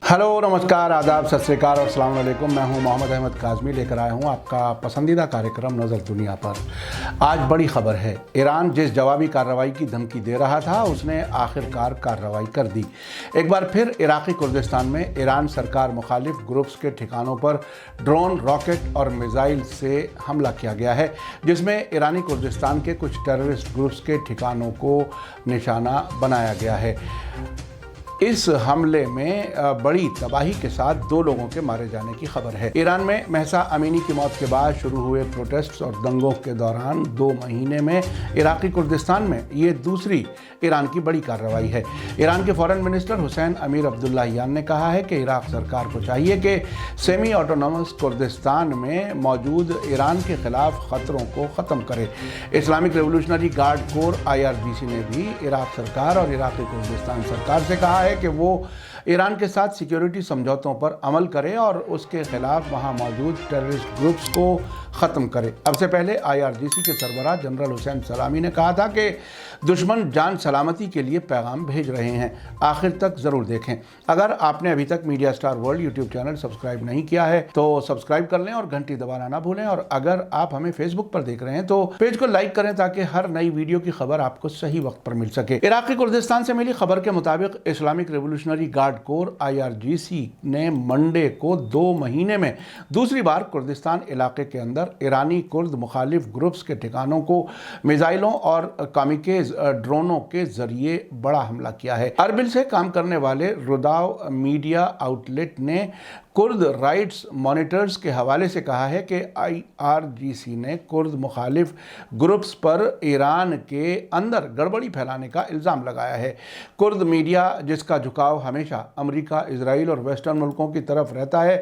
Hello नमस्कार आदाब सत श्री अकाल और अस्सलाम वालेकुम। मैं हूं मोहम्मद अहमद काज़मी, लेकर आया हूं आपका पसंदीदा कार्यक्रम नज़र दुनिया पर। आज बड़ी खबर है। ईरान जिस जवाबी कार्रवाई की धमकी दे रहा था उसने आखिरकार कार्रवाई कर दी। एक बार फिर इराक़ी कुर्दिस्तान में ईरान सरकार मुखालिफ ग्रुप्स के ठिकानों पर ड्रोन, रॉकेट और मिसाइल से हमला किया गया है, जिसमें ईरानी कुर्दिस्तान के कुछ टेररिस्ट ग्रुप्स के ठिकानों को निशाना बनाया गया है। इस हमले में बड़ी तबाही के साथ 2 लोगों के मारे जाने की खबर है। ईरान में महसा अमीनी की मौत के बाद शुरू हुए प्रोटेस्ट्स और दंगों के दौरान 2 महीने में इराक़ी कुर्दिस्तान में ये दूसरी ईरान की बड़ी कार्रवाई है। ईरान के फॉरेन मिनिस्टर हुसैन अमीर अब्दुल्लाहियान ने कहा है कि इराक़ सरकार को चाहिए कि सेमी ऑटोनॉमस कुर्दिस्तान में मौजूद ईरान के खिलाफ ख़तरों को ख़त्म करे। Islamic revolutionary guard core IRGC ने भी इराक़ सरकार और इराक़ी कुर्दिस्तान सरकार से कहा है कि वो ईरान के साथ सिक्योरिटी समझौतों पर अमल करे और उसके खिलाफ वहां मौजूद टेररिस्ट ग्रुप्स को ख़त्म करे। अब से पहले IRGC के सरबराह जनरल हुसैन सलामी ने कहा था कि दुश्मन जान सलामती के लिए पैगाम भेज रहे हैं। आखिर तक ज़रूर देखें। अगर आपने अभी तक media star world YouTube channel subscribe नहीं किया है तो सब्सक्राइब कर लें और घंटी दबाना ना भूलें। और अगर आप हमें फेसबुक पर देख रहे हैं तो पेज को लाइक करें ताकि हर नई वीडियो की खबर आपको सही वक्त पर मिल सके। इराक़ी कुर्दिस्तान से मिली खबर के मुताबिक Islamic revolutionary guard core IRGC ने मंडे को 2 महीने में दूसरी बार कुर्दिस्तान इलाके के अंदर ईरानी कुर्द मुखालिफ ग्रुप्स के ठिकानों को मिसाइलों और कामिकेज ड्रोनों के जरिए बड़ा हमला किया है। अरबिल से काम करने वाले रुदाव मीडिया आउटलेट ने कुर्द राइट्स मॉनिटर्स के हवाले से कहा है कि IRGC ने कुर्द मुखालिफ ग्रुप्स पर ईरान के अंदर गड़बड़ी फैलाने का इल्ज़ाम लगाया है। कुर्द मीडिया, जिसका झुकाव हमेशा अमेरिका, इजराइल और वेस्टर्न मुल्कों की तरफ रहता है,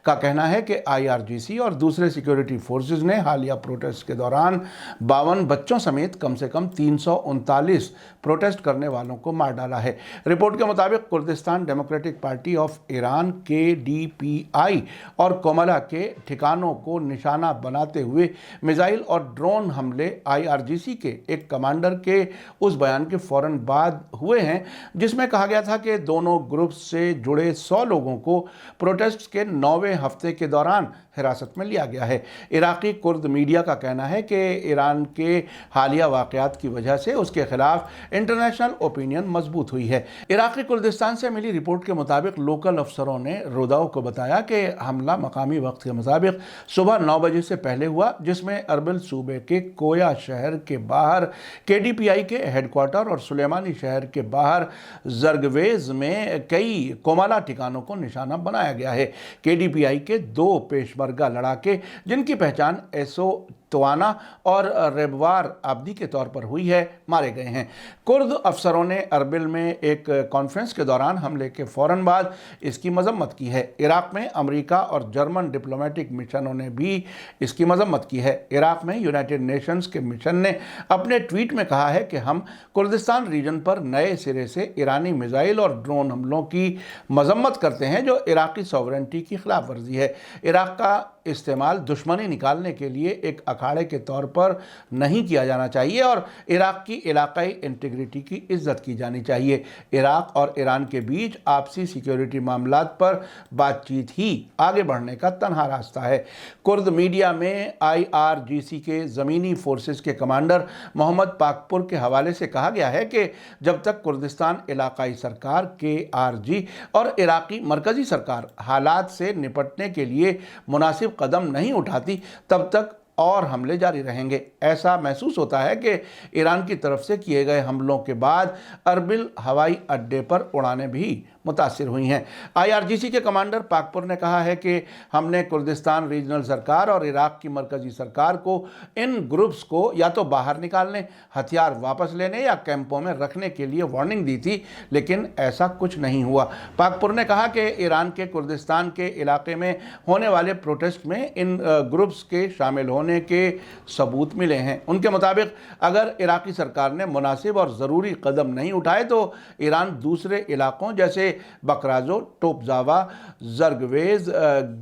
का कहना है कि IRGC और दूसरे सिक्योरिटी फोर्सेस ने हालिया प्रोटेस्ट के दौरान 52 बच्चों समेत कम से कम 339 प्रोटेस्ट करने वालों को मार डाला है। रिपोर्ट के मुताबिक Kurdistan democratic party of Iran KDPI और कोमला के ठिकानों को निशाना बनाते हुए मिसाइल और ड्रोन हमले IRGC के एक कमांडर के उस बयान के फौरन बाद हुए हैं जिसमें कहा गया था कि दोनों ग्रुप्स से जुड़े 100 लोगों को प्रोटेस्ट के 9वें हफ्ते के दौरान हिरासत में लिया गया है। इराक़ी कुर्द मीडिया का कहना है कि ईरान के हालिया वाक़यात की वजह से उसके खिलाफ इंटरनेशनल ओपिनियन मजबूत हुई है। इराक़ी कुर्दिस्तान से मिली रिपोर्ट के मुताबिक लोकल अफसरों ने रुदाव को बताया कि हमला मकामी वक्त के मुताबिक सुबह 9 बजे से पहले हुआ, जिसमें अरबिल सूबे के कोया शहर के बाहर KDPI के हेडक्वार्टर और सुलेमानी शहर के बाहर जरगवेज में कई कोमला ठिकानों को निशाना बनाया गया है। KDPI के 2 पेशमरगा लड़ाके, जिनकी पहचान एसो तवाना और रेबवार आबदी के तौर पर हुई है, मारे गए हैं। कुर्द अफसरों ने अरबिल में एक कॉन्फ्रेंस के दौरान हमले के फ़ौरन बाद इसकी मजम्मत की है। इराक़ में अमेरिका और जर्मन डिप्लोमेटिक मिशनों ने भी इसकी मजम्मत की है। इराक़ में यूनाइटेड नेशंस के मिशन ने अपने ट्वीट में कहा है कि हम कुर्दिस्तान रीजन पर नए सिरे से ईरानी मिसाइल और ड्रोन हमलों की मजम्मत करते हैं जो इराक़ी सॉवरेनिटी की खिलाफ वर्जी है। इराक़ का इस्तेमाल दुश्मनी निकालने के लिए एक अखाड़े के तौर पर नहीं किया जाना चाहिए और इराक़ की इलाकाई इंटीग्रिटी की इज्जत की जानी चाहिए। इराक़ और ईरान के बीच आपसी सिक्योरिटी मामलात पर बातचीत ही आगे बढ़ने का तन्हा रास्ता है। कुर्द मीडिया में IRGC के ज़मीनी फोर्सेस के कमांडर मोहम्मद पाकपुर के हवाले से कहा गया है कि जब तक कुर्दिस्तान इलाकाई सरकार KRG और इराक़ी मरकज़ी सरकार हालात से निपटने के लिए मुनासिब कदम नहीं उठाती, तब तक और हमले जारी रहेंगे। ऐसा महसूस होता है कि ईरान की तरफ से किए गए हमलों के बाद अरबिल हवाई अड्डे पर उड़ानें भी मुतासिर हुई हैं। IRGC के कमांडर पाकपुर ने कहा है कि हमने कुर्दिस्तान रीजनल सरकार और इराक़ की मरकज़ी सरकार को इन ग्रुप्स को या तो बाहर निकालने, हथियार वापस लेने या कैंपों में रखने के लिए वार्निंग दी थी, लेकिन ऐसा कुछ नहीं हुआ। पाकपुर ने कहा कि ईरान के कुर्दिस्तान के इलाके में होने वाले प्रोटेस्ट में इन ग्रुप्स के शामिल होने के सबूत मिले हैं। उनके मुताबिक अगर इराक़ी सरकार ने मुनासिब और ज़रूरी कदम नहीं उठाए तो ईरान दूसरे इलाकों जैसे बकराजो, टोपजावा, जरगवेज,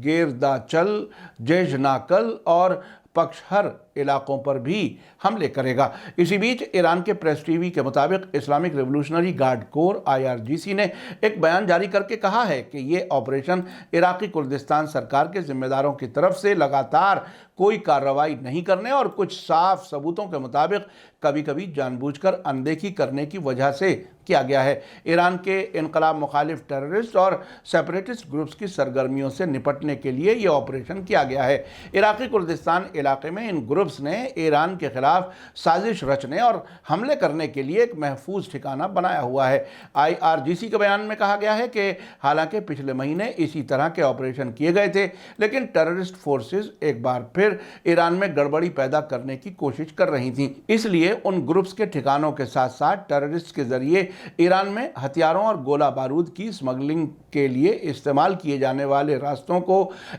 गेरदाचल, जेजनाकल और पक्ष हर इलाकों पर भी हमले करेगा। इसी बीच ईरान के प्रेस टीवी के मुताबिक Islamic revolutionary guard core IRGC ने एक बयान जारी करके कहा है कि ये ऑपरेशन इराकी कुर्दिस्तान सरकार के जिम्मेदारों की तरफ से लगातार कोई कार्रवाई नहीं करने और कुछ साफ सबूतों के मुताबिक कभी कभी जानबूझकर अनदेखी करने की वजह से किया गया है। ईरान के इनकलाब मुखालिफ टेररिस्ट और सेपरेटिस्ट ग्रुप्स की सरगर्मियों से निपटने के लिए यह ऑपरेशन किया गया है। इराकी कुर्दिस्तान इलाके में इन ग्रुप्स ने ईरान के खिलाफ साजिश रचने और हमले करने के लिए एक महफूज ठिकाना बनाया हुआ है। IRGC के बयान में कहा गया है कि हालांकि पिछले महीने इसी तरह के ऑपरेशन किए गए थे, लेकिन टेररिस्ट फोर्सेस एक बार फिर ईरान में गड़बड़ी पैदा करने की कोशिश कर रही थी। इसलिए उन ग्रुप्स के ठिकानों के साथ साथ टेररिस्ट के जरिए ईरान में हथियारों और गोला बारूद की स्मगलिंग के लिए इस्तेमाल किए जाने वाले रास्तों को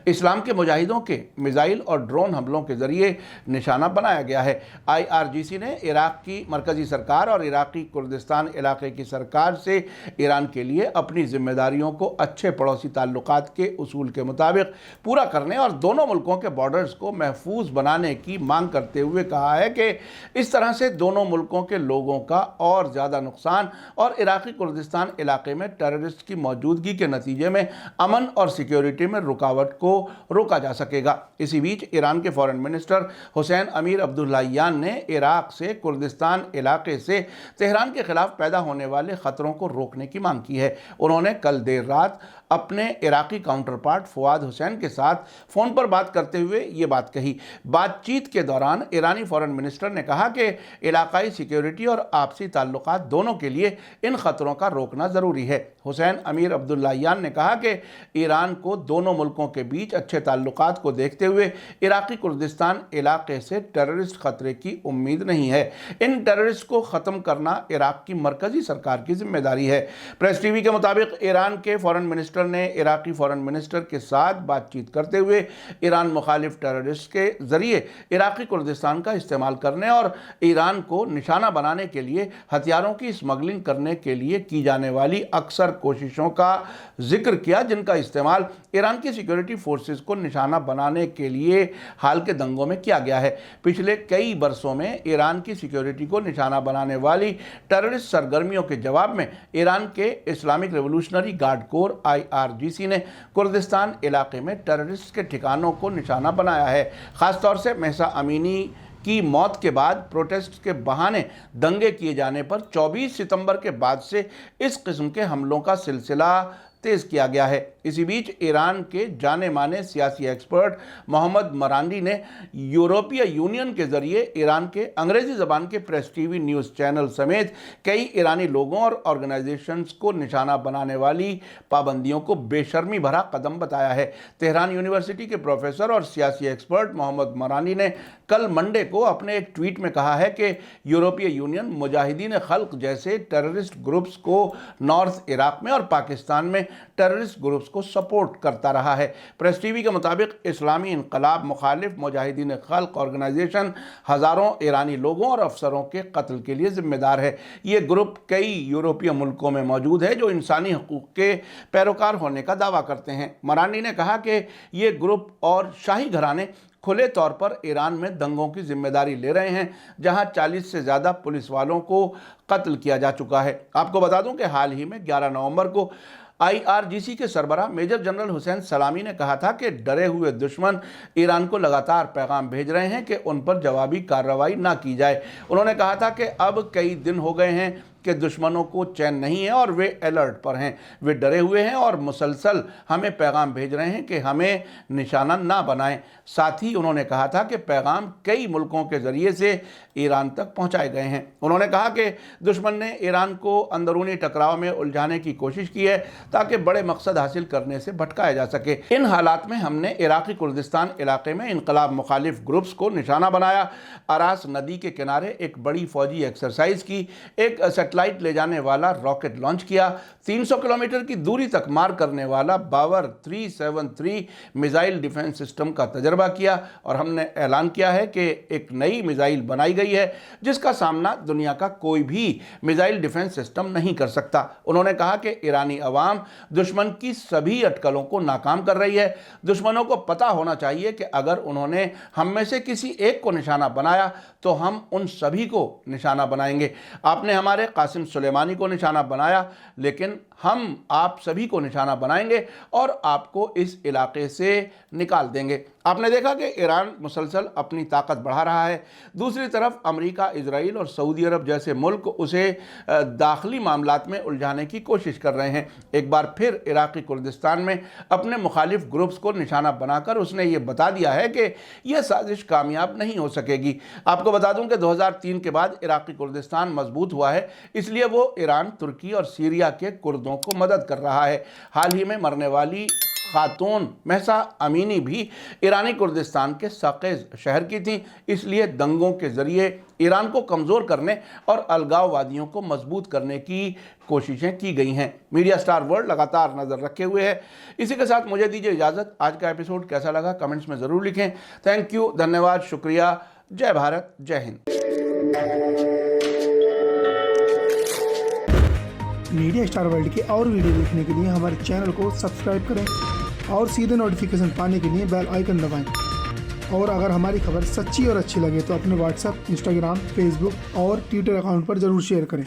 इस्लाम के मुजाहिदों के मिसाइल और ड्रोन हमलों के जरिए निशाना बनाया गया है। IRGC ने इराक की मरकजी सरकार और इराकी कुर्दिस्तान इलाके की सरकार से ईरान के लिए अपनी जिम्मेदारियों को अच्छे पड़ोसी ताल्लुकात के उसूल के मुताबिक पूरा करने और दोनों मुल्कों के बॉर्डर्स को महफूज बनाने की मांग करते हुए कहा है कि इस तरह से दोनों मुल्कों के लोगों का और ज़्यादा नुकसान और इराकी कुर्दिस्तान इलाके में टेररिस्ट की मौजूदगी के नतीजे में अमन और सिक्योरिटी में रुकावट को रोका जा सकेगा। इसी बीच ईरान के फॉरेन मिनिस्टर हुसैन अमीर अब्दुल्लाहियान ने इराक से कुर्दिस्तान इलाके से तेहरान के खिलाफ पैदा होने वाले खतरों को रोकने की मांग की है। उन्होंने कल देर रात अपने इराकी काउंटर पार्ट फुआद हुसैन के साथ फ़ोन पर बात करते हुए ये बात कही। बातचीत के दौरान ईरानी फॉरेन मिनिस्टर ने कहा कि इलाकाई सिक्योरिटी और आपसी ताल्लुकात दोनों के लिए इन खतरों का रोकना ज़रूरी है। हुसैन अमीर अब्दुल्लाहियान ने कहा कि ईरान को दोनों मुल्कों के बीच अच्छे ताल्लुकात को देखते हुए इराकी कुर्दिस्तान इलाके से टेररिस्ट खतरे की उम्मीद नहीं है। इन टेररिस्ट को ख़त्म करना इराक की मरकजी सरकार की जिम्मेदारी है। प्रेस टीवी के मुताबिक ईरान के फॉरेन मिनिस्टर ने इराकी फॉरेन मिनिस्टर के साथ बातचीत करते हुए ईरान मुखालिफ टेररिस्ट के जरिए इराकी कुर्दिस्तान का इस्तेमाल करने और ईरान को निशाना बनाने के लिए हथियारों की स्मगलिंग करने के लिए की जाने वाली अक्सर कोशिशों का जिक्र किया, जिनका इस्तेमाल ईरान की सिक्योरिटी फोर्सेस को निशाना बनाने के लिए हाल के दंगों में किया गया है। पिछले कई बरसों में ईरान की सिक्योरिटी को निशाना बनाने वाली टेररिस्ट सरगर्मियों के जवाब में ईरान के Islamic revolutionary guard core IRGC ने कुर्दिस्तान इलाके में टेररिस्ट के ठिकानों को निशाना बनाया है। खासतौर से महसा अमीनी की मौत के बाद प्रोटेस्ट के बहाने दंगे किए जाने पर 24 सितंबर के बाद से इस किस्म के हमलों का सिलसिला तेज किया गया है। इसी बीच ईरान के जाने माने सियासी एक्सपर्ट मोहम्मद मरांडी ने यूरोपीय यूनियन के जरिए ईरान के अंग्रेजी ज़बान के प्रेस टीवी न्यूज़ चैनल समेत कई ईरानी लोगों और ऑर्गेनाइजेशंस को निशाना बनाने वाली पाबंदियों को बेशर्मी भरा कदम बताया है। तेहरान यूनिवर्सिटी के प्रोफेसर और सियासी एक्सपर्ट मोहम्मद मरांडी ने कल मंडे को अपने एक ट्वीट में कहा है कि यूरोपीय यूनियन मुजाहिदीन खल्क जैसे टेररिस्ट ग्रुप्स को नॉर्थ इराक में और पाकिस्तान में टेररिस्ट ग्रुप्स को सपोर्ट करता रहा है। प्रेस टीवी के मुताबिक इस्लामी इनकलाब मुखालिफ मुजाहिदीन खल्क ऑर्गेनाइजेशन हज़ारों ईरानी लोगों और अफसरों के कत्ल के लिए जिम्मेदार है। ये ग्रुप कई यूरोपीय मुल्कों में मौजूद है जो इंसानी हकूक़ के पैरोकार होने का दावा करते हैं। मरांडी ने कहा कि ये ग्रुप और शाही घराने खुले तौर पर ईरान में दंगों की जिम्मेदारी ले रहे हैं, जहां 40 से ज़्यादा पुलिस वालों को कत्ल किया जा चुका है। आपको बता दूं कि हाल ही में 11 नवंबर को IRGC के सरबराह मेजर जनरल हुसैन सलामी ने कहा था कि डरे हुए दुश्मन ईरान को लगातार पैगाम भेज रहे हैं कि उन पर जवाबी कार्रवाई ना की जाए। उन्होंने कहा था कि अब कई दिन हो गए हैं कि दुश्मनों को चैन नहीं है और वे अलर्ट पर हैं। वे डरे हुए हैं और मुसलसल हमें पैगाम भेज रहे हैं कि हमें निशाना ना बनाएं। साथ ही उन्होंने कहा था कि पैगाम कई मुल्कों के ज़रिए से ईरान तक पहुंचाए गए हैं। उन्होंने कहा कि दुश्मन ने ईरान को अंदरूनी टकराव में उलझाने की कोशिश की है ताकि बड़े मकसद हासिल करने से भटकाया जा सके। इन हालात में हमने इराकी कुर्दिस्तान इलाके में इनकलाब मुखालिफ ग्रुप्स को निशाना बनाया, अरास नदी के किनारे एक बड़ी फौजी एक्सरसाइज की, एक सेटेलाइट ले जाने वाला रॉकेट लॉन्च किया, 300 किलोमीटर की दूरी तक मार करने वाला बावर 373 मिसाइल डिफेंस सिस्टम का तजर्बा किया और हमने ऐलान किया है कि एक नई मिसाइल बनाई गई है जिसका सामना दुनिया का कोई भी मिसाइल डिफेंस सिस्टम नहीं कर सकता। उन्होंने कहा कि ईरानी अवाम दुश्मन की सभी अटकलों को नाकाम कर रही है। दुश्मनों को पता होना चाहिए कि अगर उन्होंने हम में से किसी एक को निशाना बनाया तो हम उन सभी को निशाना बनाएंगे। आपने हमारे कासिम सुलेमानी को निशाना बनाया, लेकिन हम आप सभी को निशाना बनाएंगे और आपको इस इलाके से निकाल देंगे। आपने देखा कि ईरान मुसलसल अपनी ताकत बढ़ा रहा है। दूसरी तरफ अमेरिका, इजराइल और सऊदी अरब जैसे मुल्क उसे दाखिली मामलात में उलझाने की कोशिश कर रहे हैं। एक बार फिर इराक़ी कुर्दिस्तान में अपने मुखालिफ ग्रुप्स को निशाना बनाकर उसने ये बता दिया है कि यह साजिश कामयाब नहीं हो सकेगी। आपको बता दूं कि 2003 के बाद इराक़ी कुर्दिस्तान मजबूत हुआ है, इसलिए वो ईरान, तुर्की और सीरिया के कुर्दों को मदद कर रहा है। हाल ही में मरने वाली खातून महसा अमीनी भी ईरानी कुर्दिस्तान के साक़ेज़ शहर की थी। इसलिए दंगों के ज़रिए ईरान को कमज़ोर करने और अलगाववादियों को मजबूत करने की कोशिशें की गई हैं। मीडिया स्टार वर्ल्ड लगातार नज़र रखे हुए है। इसी के साथ मुझे दीजिए इजाज़त। आज का एपिसोड कैसा लगा कमेंट्स में ज़रूर लिखें। थैंक यू, धन्यवाद, शुक्रिया। जय भारत, जय हिंद। मीडिया स्टार वर्ल्ड के और वीडियो देखने के लिए हमारे चैनल को सब्सक्राइब करें और सीधे नोटिफिकेशन पाने के लिए बेल आइकन दबाएं। और अगर हमारी खबर सच्ची और अच्छी लगे तो अपने व्हाट्सएप, इंस्टाग्राम, फेसबुक और ट्विटर अकाउंट पर ज़रूर शेयर करें।